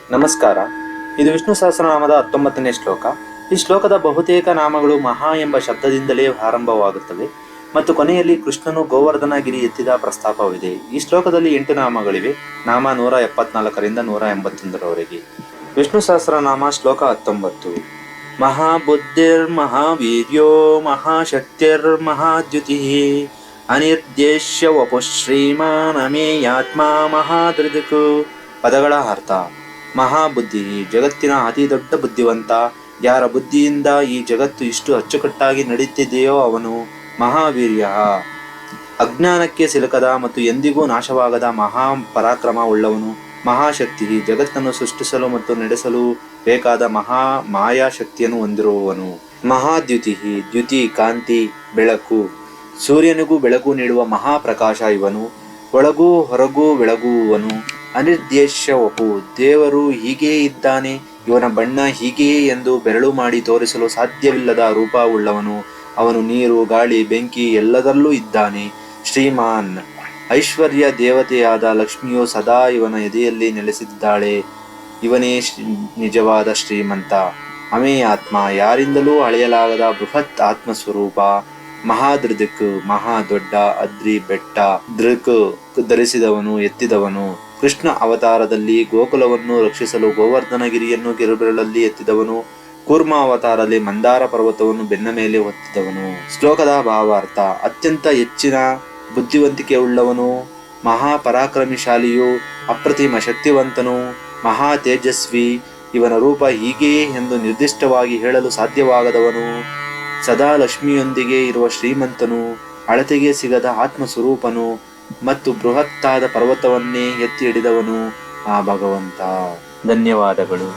ನಮಸ್ಕಾರ. ಇದು ವಿಷ್ಣು ಸಹಸ್ರನಾಮದ 19ನೇ ಶ್ಲೋಕ. ಈ ಶ್ಲೋಕದ ಬಹುತೇಕ ನಾಮಗಳು ಮಹಾ ಎಂಬ ಶಬ್ದದಿಂದಲೇ ಆರಂಭವಾಗುತ್ತವೆ ಮತ್ತು ಕೊನೆಯಲ್ಲಿ ಕೃಷ್ಣನು ಗೋವರ್ಧನಗಿರಿ ಎತ್ತಿದ ಪ್ರಸ್ತಾಪವಿದೆ. ಈ ಶ್ಲೋಕದಲ್ಲಿ 8 ನಾಮಗಳಿವೆ. ನಾಮ 174ರಿಂದ 181ರವರೆಗೆ. ವಿಷ್ಣು ಸಹಸ್ರನಾಮ ಶ್ಲೋಕ 19. ಮಹಾಬುದ್ಧಿರ್ಮಹಾವೀರ್ಯೋ ಮಹಾಶಕ್ತಿರ್ಮಹಾದ್ಯುತಿ ಅನಿರ್ದೇಶ್ಯ ವಪುಶ್ರೀಮಾನ್ ಅಮೇಯಾತ್ಮ ಮಹಾಧೃಕ್. ಪದಗಳ ಅರ್ಥ: ಮಹಾಬುದ್ಧಿ, ಜಗತ್ತಿನ ಅತಿ ದೊಡ್ಡ ಬುದ್ಧಿವಂತ. ಯಾರ ಬುದ್ಧಿಯಿಂದ ಈ ಜಗತ್ತು ಇಷ್ಟು ಅಚ್ಚುಕಟ್ಟಾಗಿ ನಡೆಯುತ್ತಿದೆಯೋ ಅವನು. ಮಹಾವೀರ್ಯ, ಅಜ್ಞಾನಕ್ಕೆ ಸಿಲುಕದ ಮತ್ತು ಎಂದಿಗೂ ನಾಶವಾಗದ ಮಹಾ ಪರಾಕ್ರಮ ಉಳ್ಳವನು. ಮಹಾಶಕ್ತಿ, ಜಗತ್ತನ್ನು ಸೃಷ್ಟಿಸಲು ಮತ್ತು ನಡೆಸಲು ಬೇಕಾದ ಮಹಾ ಮಾಯಾಶಕ್ತಿಯನ್ನು ಹೊಂದಿರುವವನು. ಮಹಾದ್ಯುತಿ, ದ್ಯುತಿ ಕಾಂತಿ, ಬೆಳಕು. ಸೂರ್ಯನಿಗೂ ಬೆಳಕು ನೀಡುವ ಮಹಾಪ್ರಕಾಶ ಇವನು. ಒಳಗೂ ಹೊರಗೂ ಬೆಳಗುವವನು. ಅನಿರ್ದೇಶ್ಯ ವಪು, ದೇವರು ಹೀಗೇ ಇದ್ದಾನೆ, ಇವನ ಬಣ್ಣ ಹೀಗೆಯೇ ಎಂದು ಬೆರಳು ಮಾಡಿ ತೋರಿಸಲು ಸಾಧ್ಯವಿಲ್ಲದ ರೂಪವುಳ್ಳವನು. ಅವನು ನೀರು, ಗಾಳಿ, ಬೆಂಕಿ ಎಲ್ಲದರಲ್ಲೂ ಇದ್ದಾನೆ. ಶ್ರೀಮಾನ್, ಐಶ್ವರ್ಯ ದೇವತೆಯಾದ ಲಕ್ಷ್ಮಿಯು ಸದಾ ಇವನ ಎದೆಯಲ್ಲಿ ನೆಲೆಸಿದ್ದಾಳೆ. ಇವನೇ ನಿಜವಾದ ಶ್ರೀಮಂತ. ಅಮೇಯಾತ್ಮ, ಯಾರಿಂದಲೂ ಅಳೆಯಲಾಗದ ಬೃಹತ್ ಆತ್ಮಸ್ವರೂಪ. ಮಹಾಧೃಕ್, ಮಹಾ ದೊಡ್ಡ. ಅದ್ರಿ ಬೆಟ್ಟ. ದೃಕ್, ಧರಿಸಿದವನು, ಎತ್ತಿದವನು. ಕೃಷ್ಣ ಅವತಾರದಲ್ಲಿ ಗೋಕುಲವನ್ನು ರಕ್ಷಿಸಲು ಗೋವರ್ಧನಗಿರಿಯನ್ನು ಕಿರುಬೆರಳಲ್ಲಿ ಎತ್ತಿದವನು. ಕೂರ್ಮ ಅವತಾರದಲ್ಲಿ ಮಂದಾರ ಪರ್ವತವನ್ನು ಬೆನ್ನ ಮೇಲೆ ಹೊತ್ತಿದವನು. ಶ್ಲೋಕದ ಭಾವಾರ್ಥ: ಅತ್ಯಂತ ಹೆಚ್ಚಿನ ಬುದ್ಧಿವಂತಿಕೆ ಉಳ್ಳವನು, ಮಹಾಪರಾಕ್ರಮಿಶಾಲಿಯು, ಅಪ್ರತಿಮ ಶಕ್ತಿವಂತನು, ಮಹಾ ತೇಜಸ್ವಿ. ಇವನ ರೂಪ ಹೀಗೆಯೇ ಎಂದು ನಿರ್ದಿಷ್ಟವಾಗಿ ಹೇಳಲು ಸಾಧ್ಯವಾಗದವನು. ಸದಾ ಲಕ್ಷ್ಮಿಯೊಂದಿಗೆ ಇರುವ ಶ್ರೀಮಂತನು, ಅಳತೆಗೆ ಸಿಗದ ಆತ್ಮಸ್ವರೂಪನು ಮತ್ತು ಬೃಹತ್ತಾದ ಪರ್ವತವನ್ನೇ ಎತ್ತಿ ಹಿಡಿದವನು ಆ ಭಗವಂತ. ಧನ್ಯವಾದಗಳು.